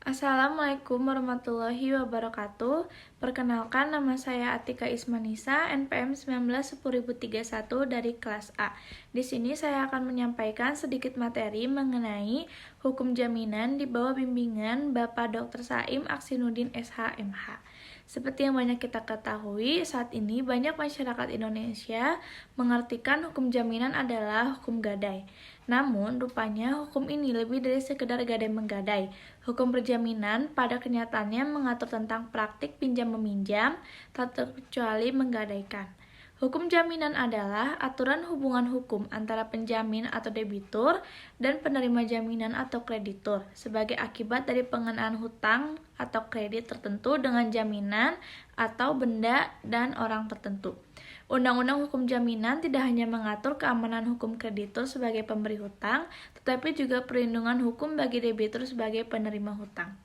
Assalamualaikum warahmatullahi wabarakatuh. Perkenalkan, nama saya Atika Ismanisa, NPM 191031 dari kelas A. Di sini saya akan menyampaikan sedikit materi mengenai hukum jaminan di bawah bimbingan Bapak Dr. Saim Aksinudin SH.MH. Seperti yang banyak kita ketahui, saat ini banyak masyarakat Indonesia mengartikan hukum jaminan adalah hukum gadai. Namun, rupanya hukum ini lebih dari sekedar gadai-menggadai. Hukum perjaminan pada kenyataannya mengatur tentang praktik pinjam-meminjam, tak terkecuali menggadaikan. Hukum jaminan adalah aturan hubungan hukum antara penjamin atau debitur dan penerima jaminan atau kreditur sebagai akibat dari pengenaan hutang atau kredit tertentu dengan jaminan atau benda dan orang tertentu. Undang-undang hukum jaminan tidak hanya mengatur keamanan hukum kreditur sebagai pemberi hutang, tetapi juga perlindungan hukum bagi debitur sebagai penerima hutang.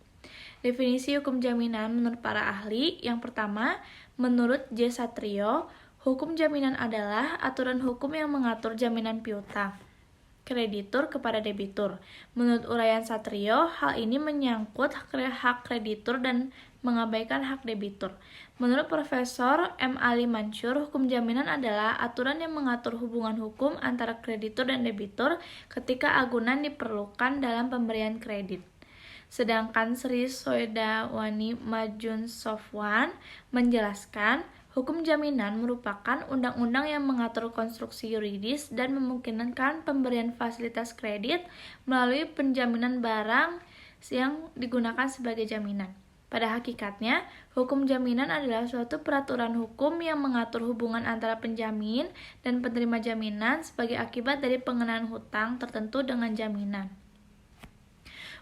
Definisi hukum jaminan menurut para ahli, yang pertama, menurut J. Satrio, hukum jaminan adalah aturan hukum yang mengatur jaminan piutang kreditur kepada debitur. Menurut uraian Satrio, hal ini menyangkut hak kreditur dan mengabaikan hak debitur. Menurut Profesor M. Ali Mansur, hukum jaminan adalah aturan yang mengatur hubungan hukum antara kreditur dan debitur ketika agunan diperlukan dalam pemberian kredit. Sedangkan Sri Soedawani Majun Sofwan menjelaskan, hukum jaminan merupakan undang-undang yang mengatur konstruksi yuridis dan memungkinkan pemberian fasilitas kredit melalui penjaminan barang yang digunakan sebagai jaminan. Pada hakikatnya, hukum jaminan adalah suatu peraturan hukum yang mengatur hubungan antara penjamin dan penerima jaminan sebagai akibat dari pengenaan hutang tertentu dengan jaminan.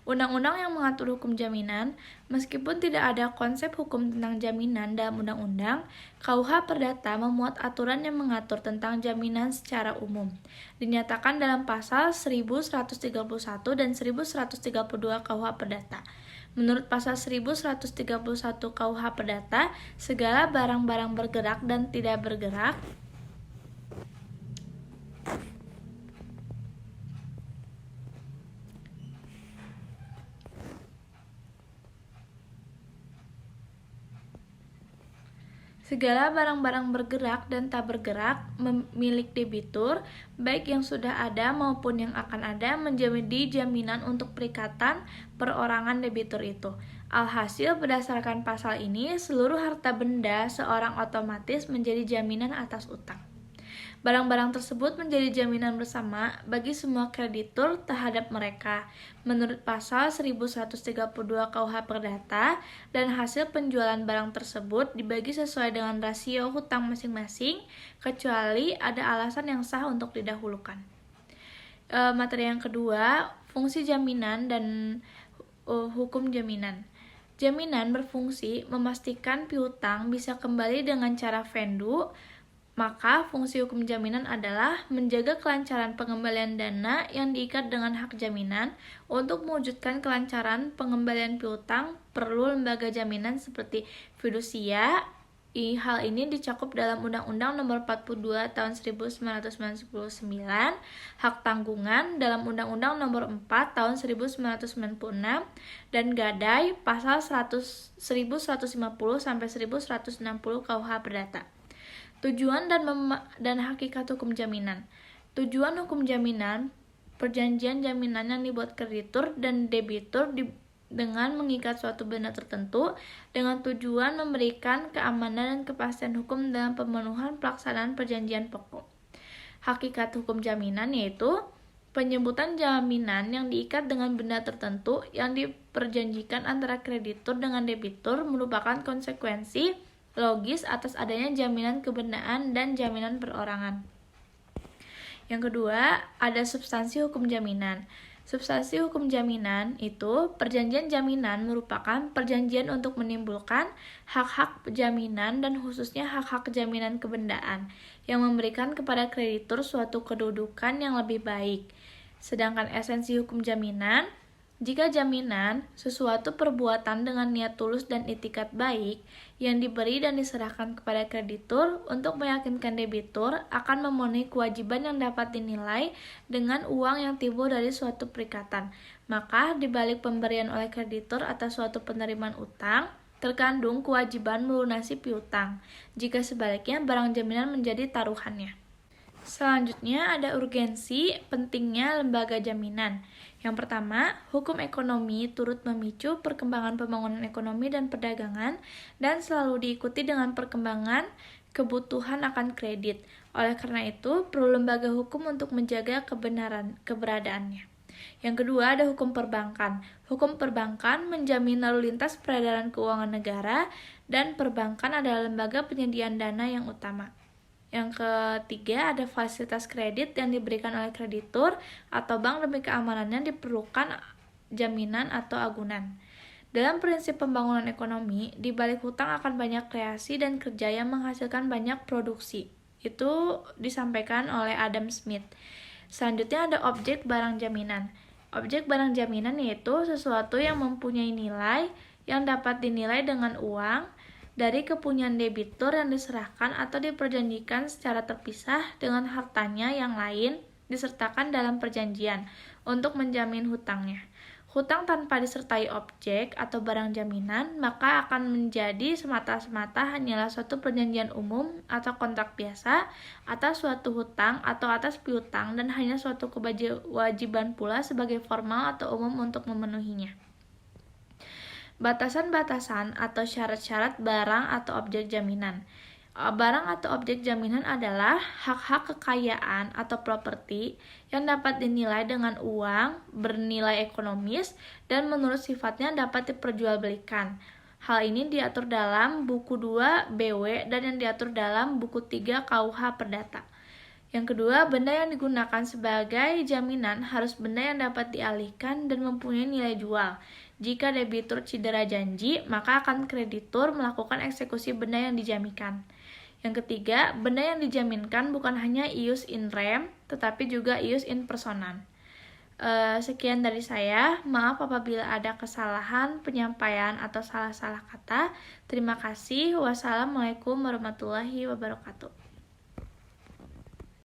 Undang-undang yang mengatur hukum jaminan, meskipun tidak ada konsep hukum tentang jaminan dalam undang-undang, KUH Perdata memuat aturan yang mengatur tentang jaminan secara umum. Dinyatakan dalam pasal 1131 dan 1132 KUH Perdata. Menurut pasal 1131 KUH Perdata, segala barang-barang bergerak dan tidak bergerak Segala barang-barang bergerak dan tak bergerak milik debitur, baik yang sudah ada maupun yang akan ada, menjadi jaminan untuk perikatan perorangan debitur itu. Alhasil, berdasarkan pasal ini, seluruh harta benda seorang otomatis menjadi jaminan atas utang. Barang-barang tersebut menjadi jaminan bersama bagi semua kreditur terhadap mereka menurut pasal 1132 KUH Perdata, dan hasil penjualan barang tersebut dibagi sesuai dengan rasio hutang masing-masing kecuali ada alasan yang sah untuk didahulukan. Materi yang kedua, fungsi jaminan dan hukum jaminan. Jaminan berfungsi memastikan piutang bisa kembali dengan cara vendu. Maka, fungsi hukum jaminan adalah menjaga kelancaran pengembalian dana yang diikat dengan hak jaminan. Untuk mewujudkan kelancaran pengembalian piutang, perlu lembaga jaminan seperti fidusia. Hal ini dicakup dalam Undang-Undang Nomor 42 Tahun 1999, hak tanggungan dalam Undang-Undang Nomor 4 Tahun 1996, dan gadai pasal 1150 sampai 1160 KUH Perdata. Tujuan dan hakikat hukum jaminan. Tujuan hukum jaminan, perjanjian jaminan yang dibuat kreditur dan debitur dengan mengikat suatu benda tertentu dengan tujuan memberikan keamanan dan kepastian hukum dalam pemenuhan pelaksanaan perjanjian pokok. Hakikat hukum jaminan yaitu penyebutan jaminan yang diikat dengan benda tertentu yang diperjanjikan antara kreditur dengan debitur merupakan konsekuensi logis atas adanya jaminan kebendaan dan jaminan perorangan. Yang kedua, ada substansi hukum jaminan. Substansi hukum jaminan itu, perjanjian jaminan merupakan perjanjian untuk menimbulkan hak-hak jaminan dan khususnya hak-hak jaminan kebendaan yang memberikan kepada kreditur suatu kedudukan yang lebih baik. Sedangkan esensi hukum jaminan Jika jaminan, sesuatu perbuatan dengan niat tulus dan itikat baik yang diberi dan diserahkan kepada kreditur untuk meyakinkan debitur akan memenuhi kewajiban yang dapat dinilai dengan uang yang timbul dari suatu perikatan, maka di balik pemberian oleh kreditur atas suatu penerimaan utang, terkandung kewajiban melunasi piutang, jika sebaliknya barang jaminan menjadi taruhannya. Selanjutnya ada urgensi pentingnya lembaga jaminan. Yang pertama, hukum ekonomi turut memicu perkembangan pembangunan ekonomi dan perdagangan dan selalu diikuti dengan perkembangan kebutuhan akan kredit. Oleh karena itu, perlu lembaga hukum untuk menjaga keberadaannya. Yang kedua ada hukum perbankan. Hukum perbankan menjamin lalu lintas peredaran keuangan negara dan perbankan adalah lembaga penyediaan dana yang utama. Yang ketiga ada fasilitas kredit yang diberikan oleh kreditur atau bank demi keamanannya diperlukan jaminan atau agunan. Dalam prinsip pembangunan ekonomi, di balik hutang akan banyak kreasi dan kerja yang menghasilkan banyak produksi. Itu disampaikan oleh Adam Smith. Selanjutnya ada objek barang jaminan. Objek barang jaminan yaitu sesuatu yang mempunyai nilai yang dapat dinilai dengan uang dari kepunyaan debitur yang diserahkan atau diperjanjikan secara terpisah dengan hartanya yang lain disertakan dalam perjanjian untuk menjamin hutangnya. Hutang tanpa disertai objek atau barang jaminan maka akan menjadi semata-mata hanyalah suatu perjanjian umum atau kontrak biasa atas suatu hutang atau atas piutang dan hanya suatu kewajiban pula sebagai formal atau umum untuk memenuhinya. Batasan-batasan atau syarat-syarat barang atau objek jaminan. Barang atau objek jaminan adalah hak-hak kekayaan atau properti yang dapat dinilai dengan uang, bernilai ekonomis, dan menurut sifatnya dapat diperjualbelikan. Hal ini diatur dalam buku 2 BW dan yang diatur dalam buku 3 KUH Perdata. Yang kedua, benda yang digunakan sebagai jaminan harus benda yang dapat dialihkan dan mempunyai nilai jual. Jika debitur cedera janji, maka akan kreditur melakukan eksekusi benda yang dijaminkan. Yang ketiga, benda yang dijaminkan bukan hanya ius in rem, tetapi juga ius in personam. Sekian dari saya. Maaf apabila ada kesalahan penyampaian atau salah-salah kata. Terima kasih. Wassalamualaikum warahmatullahi wabarakatuh.